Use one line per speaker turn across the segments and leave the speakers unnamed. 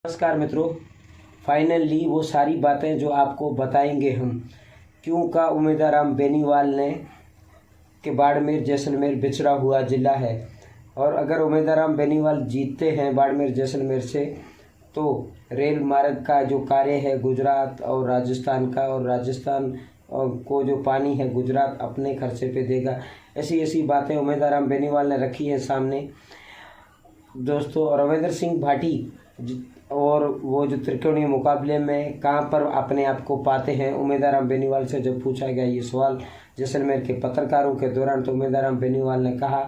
नमस्कार मित्रों, फाइनली वो सारी बातें जो आपको बताएंगे हम क्यों का उम्मीदवार राम बेनीवाल ने कि बाड़मेर जैसलमेर बिछड़ा हुआ ज़िला है। और अगर उम्मीदवार राम बेनीवाल जीतते हैं बाड़मेर जैसलमेर से तो रेल मार्ग का जो कार्य है गुजरात और राजस्थान का, और राजस्थान को जो पानी है गुजरात अपने खर्चे पे देगा। ऐसी ऐसी बातें उम्मीदवार राम बेनीवाल ने रखी है सामने दोस्तों। और रविंद्र सिंह भाटी और वो जो त्रिकोणीय मुकाबले में कहाँ पर अपने आप को पाते हैं, उम्मीदवार राम बेनीवाल से जब पूछा गया ये सवाल जैसलमेर के पत्रकारों के दौरान, तो उम्मीदवार राम बेनीवाल ने कहा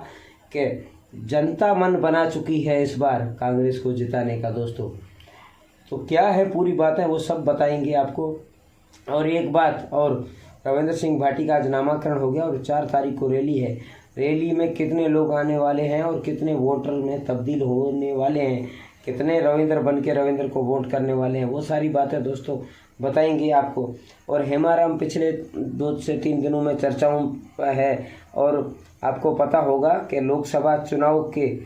कि जनता मन बना चुकी है इस बार कांग्रेस को जिताने का। दोस्तों तो क्या है पूरी बातें वो सब बताएंगे आपको। और एक बात और, रविंद्र सिंह भाटी का आज नामांकन हो गया और 4 तारीख को रैली है। रैली में कितने लोग आने वाले हैं और कितने वोटर में तब्दील होने वाले हैं, कितने रविंद्र बन के रविंद्र को वोट करने वाले हैं, वो सारी बातें दोस्तों बताएंगे आपको। और हेमाराम पिछले 2 से 3 दिनों में चर्चाओं है और आपको पता होगा कि लोकसभा चुनाव के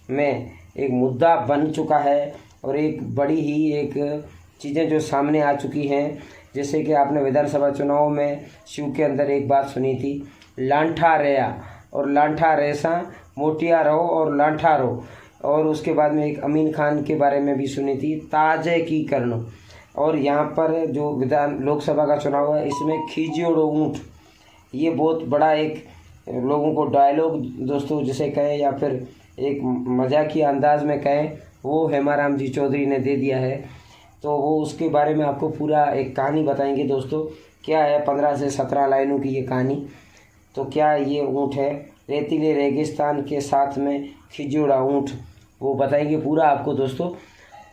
में एक मुद्दा बन चुका है और एक बड़ी ही एक चीज़ें जो सामने आ चुकी हैं। जैसे कि आपने विधानसभा चुनाव में शिव के अंदर एक बात सुनी थी, लांठा रेया और लांठा रेसा, मोटिया रहो और लांठा रहो। और उसके बाद में एक अमीन खान के बारे में भी सुनी थी, ताजे की करनो। और यहाँ पर जो लोकसभा का चुनाव है इसमें खीजियोड़ो ऊँट, ये बहुत बड़ा एक लोगों को डायलॉग दोस्तों जिसे कहें या फिर एक मजाकिया अंदाज में कहें, वो हेमाराम जी चौधरी ने दे दिया है। तो वो उसके बारे में आपको पूरा एक कहानी बताएंगे दोस्तों। क्या है 15 से 17 लाइनों की ये कहानी। तो क्या ये ऊँट है, रेतीले रेगिस्तान के साथ में खिजूड़ा ऊँट, वो बताएंगे पूरा आपको दोस्तों।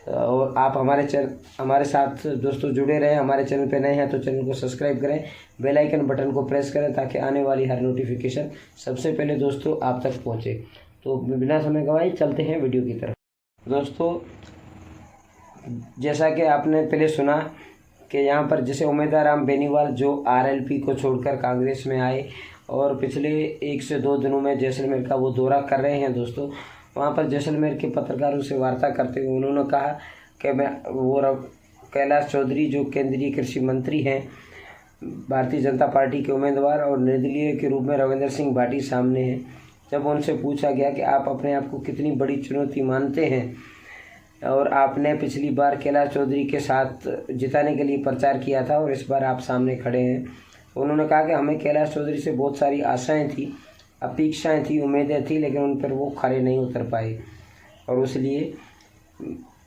और आप हमारे साथ दोस्तों जुड़े रहें। हमारे चैनल पे नए हैं तो चैनल को सब्सक्राइब करें, बेल आइकन बटन को प्रेस करें ताकि आने वाली हर नोटिफिकेशन सबसे पहले दोस्तों आप तक पहुंचे। तो बिना समय गवाए चलते हैं वीडियो की तरफ। दोस्तों जैसा कि आपने पहले सुना कि यहाँ पर जैसे उम्मीदवार राम बेनीवाल जो आरएलपी को छोड़कर कांग्रेस में आए और पिछले 1 से 2 दिनों में जैसलमेर का वो दौरा कर रहे हैं दोस्तों। वहाँ पर जैसलमेर के पत्रकारों से वार्ता करते हुए उन्होंने कहा कि कैलाश चौधरी जो केंद्रीय कृषि मंत्री हैं भारतीय जनता पार्टी के उम्मीदवार और निर्दलीय के रूप में रविंद्र सिंह भाटी सामने हैं। जब उनसे पूछा गया कि आप अपने आप को कितनी बड़ी चुनौती मानते हैं और आपने पिछली बार कैलाश चौधरी के साथ जिताने के लिए प्रचार किया था और इस बार आप सामने खड़े हैं, उन्होंने कहा कि हमें कैलाश चौधरी से बहुत सारी आशाएं थी, अपेक्षाएं थी, उम्मीदें थी, लेकिन उन पर वो खरे नहीं उतर पाए और इसलिए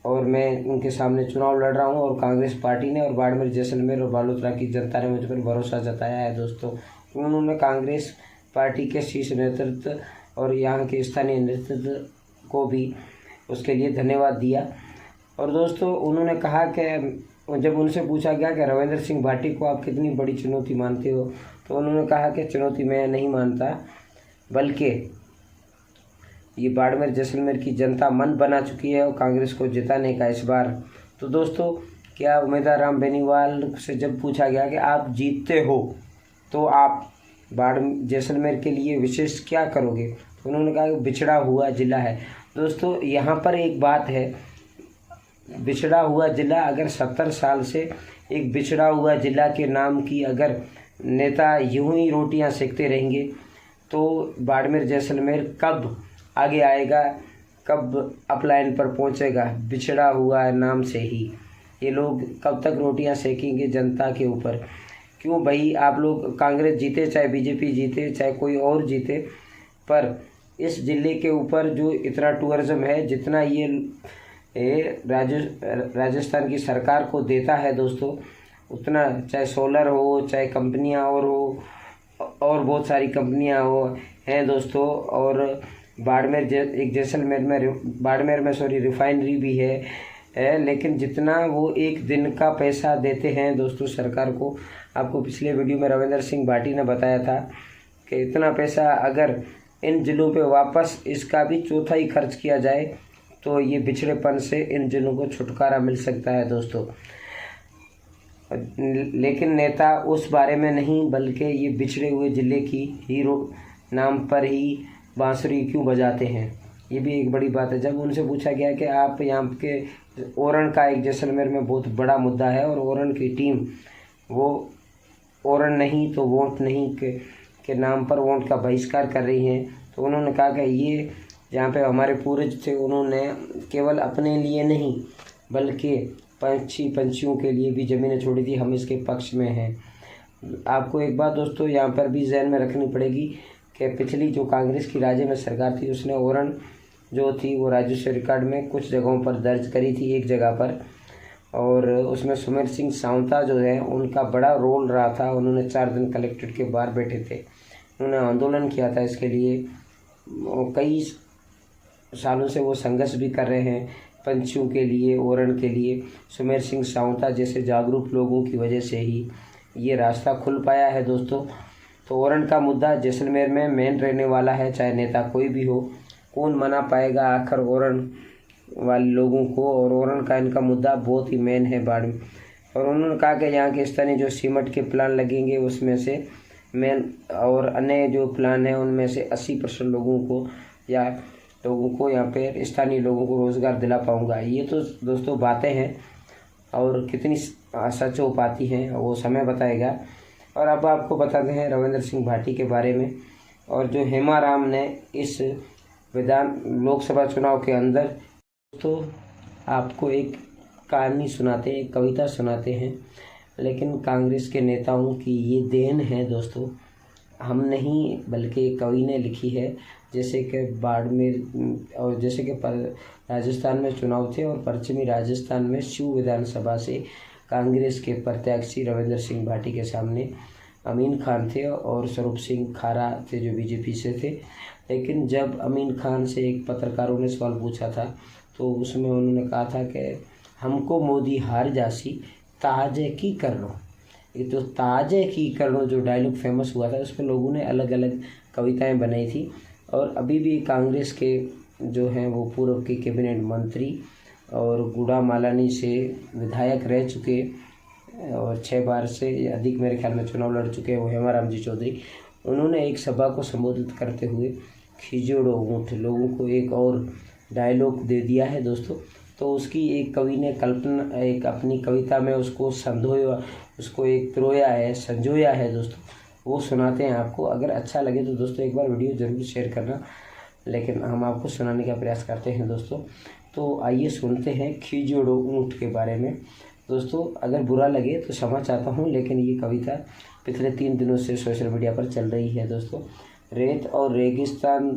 और मैं उनके सामने चुनाव लड़ रहा हूं। और कांग्रेस पार्टी ने और बाड़मेर जैसलमेर और बालोतरा की जनता ने मुझ पर भरोसा जताया है दोस्तों। उन्होंने कांग्रेस पार्टी के शीर्ष नेतृत्व और यहाँ के स्थानीय नेतृत्व को भी उसके लिए धन्यवाद दिया। और दोस्तों उन्होंने कहा कि जब उनसे पूछा गया कि रविंद्र सिंह भाटी को आप कितनी बड़ी चुनौती मानते हो, तो उन्होंने कहा कि चुनौती मैं नहीं मानता, बल्कि ये बाड़मेर जैसलमेर की जनता मन बना चुकी है और कांग्रेस को जिताने का इस बार। तो दोस्तों क्या उम्मीदवार राम बेनीवाल से जब पूछा गया कि आप जीतते हो तो आप जैसलमेर के लिए विशेष क्या करोगे, तो उन्होंने कहा कि बिछड़ा हुआ ज़िला है। दोस्तों यहाँ पर एक बात है, बिछड़ा हुआ ज़िला, अगर 70 साल से एक बिछड़ा हुआ ज़िला के नाम की अगर नेता यूं ही रोटियां सेकते रहेंगे तो बाड़मेर जैसलमेर कब आगे आएगा, कब अपलाइन पर पहुंचेगा। बिछड़ा हुआ नाम से ही ये लोग कब तक रोटियां सेकेंगे जनता के ऊपर। क्यों भाई, आप लोग कांग्रेस जीते चाहे बीजेपी जीते चाहे कोई और जीते, पर इस ज़िले के ऊपर जो इतना टूरिज़्म है जितना ये राजस्थान की सरकार को देता है दोस्तों, उतना चाहे सोलर हो चाहे कंपनियां और हो और बहुत सारी कंपनियां हो हैं दोस्तों। और बाड़मेर में रिफाइनरी भी है, लेकिन जितना वो एक दिन का पैसा देते हैं दोस्तों सरकार को, आपको पिछले वीडियो में रविंद्र सिंह भाटी ने बताया था कि इतना पैसा अगर इन ज़िलों पे वापस इसका भी चौथा ही खर्च किया जाए तो ये बिछड़ेपन से इन ज़िलों को छुटकारा मिल सकता है दोस्तों। लेकिन नेता उस बारे में नहीं, बल्कि ये बिछड़े हुए ज़िले की हीरो नाम पर ही बांसुरी क्यों बजाते हैं, ये भी एक बड़ी बात है। जब उनसे पूछा गया कि आप यहाँ के ओरण का एक जैसलमेर में बहुत बड़ा मुद्दा है और ओरण की टीम वो ओरण नहीं तो वोट नहीं के नाम पर वोट का बहिष्कार कर रही हैं। तो उन्होंने कहा कि ये जहाँ पे हमारे पूर्वज थे उन्होंने केवल अपने लिए नहीं बल्कि पंछियों के लिए भी ज़मीनें छोड़ी थी, हम इसके पक्ष में हैं। आपको एक बात दोस्तों यहाँ पर भी जहन में रखनी पड़ेगी कि पिछली जो कांग्रेस की राज्य में सरकार थी उसने ओरण जो थी वो राजस्व रिकॉर्ड में कुछ जगहों पर दर्ज करी थी, एक जगह पर, और उसमें सुमेर सिंह सावंता जो है उनका बड़ा रोल रहा था। उन्होंने 4 दिन कलेक्ट्रेट के बाहर बैठे थे, उन्होंने आंदोलन किया था इसके लिए, कई सालों से वो संघर्ष भी कर रहे हैं पंछियों के लिए, ओरण के लिए। सुमेर सिंह सावंता जैसे जागरूक लोगों की वजह से ही ये रास्ता खुल पाया है दोस्तों। तो ओरण का मुद्दा जैसलमेर में मेन रहने वाला है, चाहे नेता कोई भी हो। कौन मना पाएगा आखिर ओरण वाले लोगों को, और ओरण का इनका मुद्दा बहुत ही मेन है बाड़ में। और उन्होंने कहा कि यहाँ के स्थानीय जो सीमेंट के प्लान लगेंगे उसमें से मेन और अन्य जो प्लान है उनमें से 80% लोगों को यहाँ पे स्थानीय लोगों को रोज़गार दिला पाऊँगा। ये तो दोस्तों बातें हैं और कितनी सच हो पाती हैं वो समय बताएगा। और अब आपको बताते हैं रविंद्र सिंह भाटी के बारे में, और जो हेमाराम ने इस लोकसभा चुनाव के अंदर, तो आपको एक कहानी सुनाते हैं, एक कविता सुनाते हैं, लेकिन कांग्रेस के नेताओं की ये देन है दोस्तों, हम नहीं बल्कि एक कवि ने लिखी है। जैसे कि बाड़मेर और जैसे कि राजस्थान में चुनाव थे और पश्चिमी राजस्थान में शिव विधानसभा से कांग्रेस के प्रत्याशी रविंद्र सिंह भाटी के सामने अमीन खान थे और स्वरूप सिंह खारा थे जो बीजेपी से थे। लेकिन जब अमीन खान से एक पत्रकारों ने सवाल पूछा था तो उसमें उन्होंने कहा था कि हमको मोदी हार जासी ताजे की कर लो। ये तो ताजे की कर लो जो डायलॉग फेमस हुआ था, उस पर लोगों ने अलग अलग कविताएं बनाई थी। और अभी भी कांग्रेस के जो हैं वो पूर्व के कैबिनेट मंत्री और गुड़ा मालानी से विधायक रह चुके और 6 बार से अधिक मेरे ख्याल में चुनाव लड़ चुके हैं, वो हेमाराम जी चौधरी, उन्होंने एक सभा को संबोधित करते हुए खिजोड़ो ऊँट लोगों को एक और डायलॉग दे दिया है दोस्तों। तो उसकी एक कवि ने कल्पना एक अपनी कविता में उसको संजोया, उसको एक पिरोया है, संजोया है दोस्तों, वो सुनाते हैं आपको। अगर अच्छा लगे तो दोस्तों एक बार वीडियो ज़रूर शेयर करना, लेकिन हम आपको सुनाने का प्रयास करते हैं दोस्तों। तो आइए सुनते हैं खिजोड़ो ऊँट के बारे में दोस्तों। अगर बुरा लगे तो क्षमा चाहता हूँ, लेकिन ये कविता पिछले 3 दिनों से सोशल मीडिया पर चल रही है दोस्तों। रेत और रेगिस्तान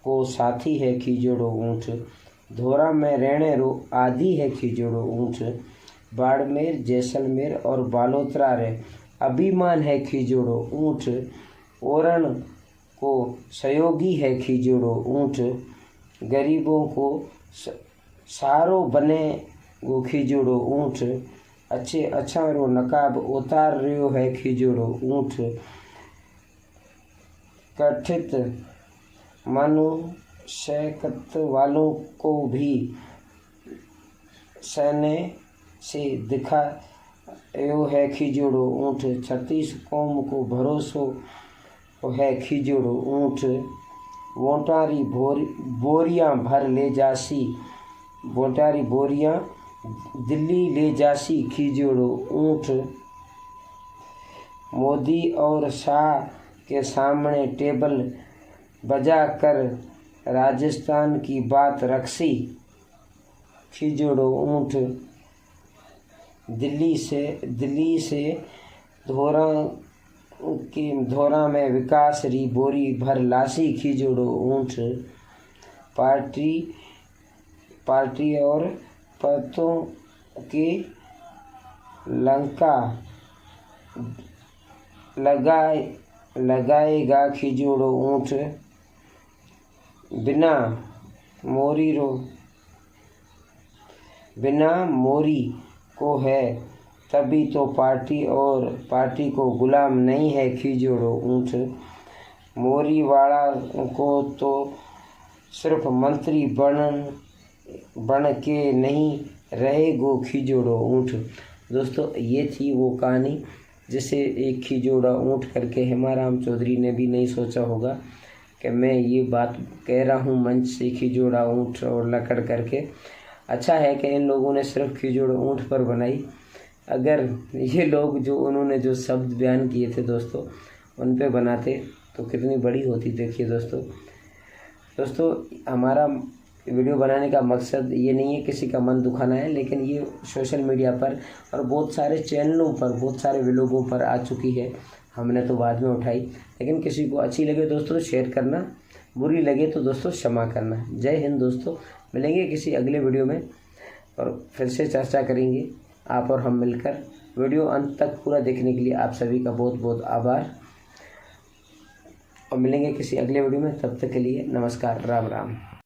को साथी है खिजोड़ो ऊँट, धोरा में रहने रो आदि है खिजोड़ो ऊँट, बाड़मेर जैसलमेर और बालोतरा रे अभिमान है खिजोड़ो ऊँट, ओरण को सहयोगी है खिजोड़ो ऊँट, गरीबों को सहारो बने वो खिजोड़ो ऊँट, अच्छा रो नकाब उतार रहो है खिजोड़ो ऊँट, कथित मनुष्यत्व वालों को भी सहने से दिखा यो है खिजोड़ो ऊँट, 36 कौम को भरोसो है खिजोड़ो ऊँट, बोटारी बोरियां भर ले जासी, बोटारी बोरियां दिल्ली ले जासी खिजोड़ो ऊँट, मोदी और शाह के सामने टेबल बजा कर राजस्थान की बात रखसी खिजोड़ो ऊँट, दिल्ली से धोरा में विकास री बोरी भर लासी खिजोड़ो ऊँट, पार्टी और पतों की लंका लगाएगा खिजोड़ो ऊँट, बिना मोरी को है तभी तो पार्टी, और पार्टी को गुलाम नहीं है खिजोड़ो ऊँट, मोरी वाला को तो सिर्फ मंत्री बन के नहीं रहेगो खिजोड़ो ऊँट। दोस्तों ये थी वो कहानी जिसे एक खिजोड़ा ऊँट करके हेमाराम चौधरी ने भी नहीं सोचा होगा कि मैं ये बात कह रहा हूँ मंच से खिजोड़ा ऊँट और लकड़ करके। अच्छा है कि इन लोगों ने सिर्फ खिचड़ी ऊँट पर बनाई। अगर ये लोग जो उन्होंने जो शब्द बयान किए थे दोस्तों उन पे बनाते तो कितनी बड़ी होती। देखिए दोस्तों हमारा वीडियो बनाने का मकसद ये नहीं है किसी का मन दुखाना है, लेकिन ये सोशल मीडिया पर और बहुत सारे चैनलों पर बहुत सारे व्लॉगों पर आ चुकी है। हमने तो बाद में उठाई, लेकिन किसी को अच्छी लगे दोस्तों तो शेयर करना, बुरी लगे तो दोस्तों क्षमा करना। जय हिंद दोस्तों, मिलेंगे किसी अगले वीडियो में और फिर से चर्चा करेंगे आप और हम मिलकर। वीडियो अंत तक पूरा देखने के लिए आप सभी का बहुत बहुत आभार और मिलेंगे किसी अगले वीडियो में। तब तक के लिए नमस्कार, राम राम।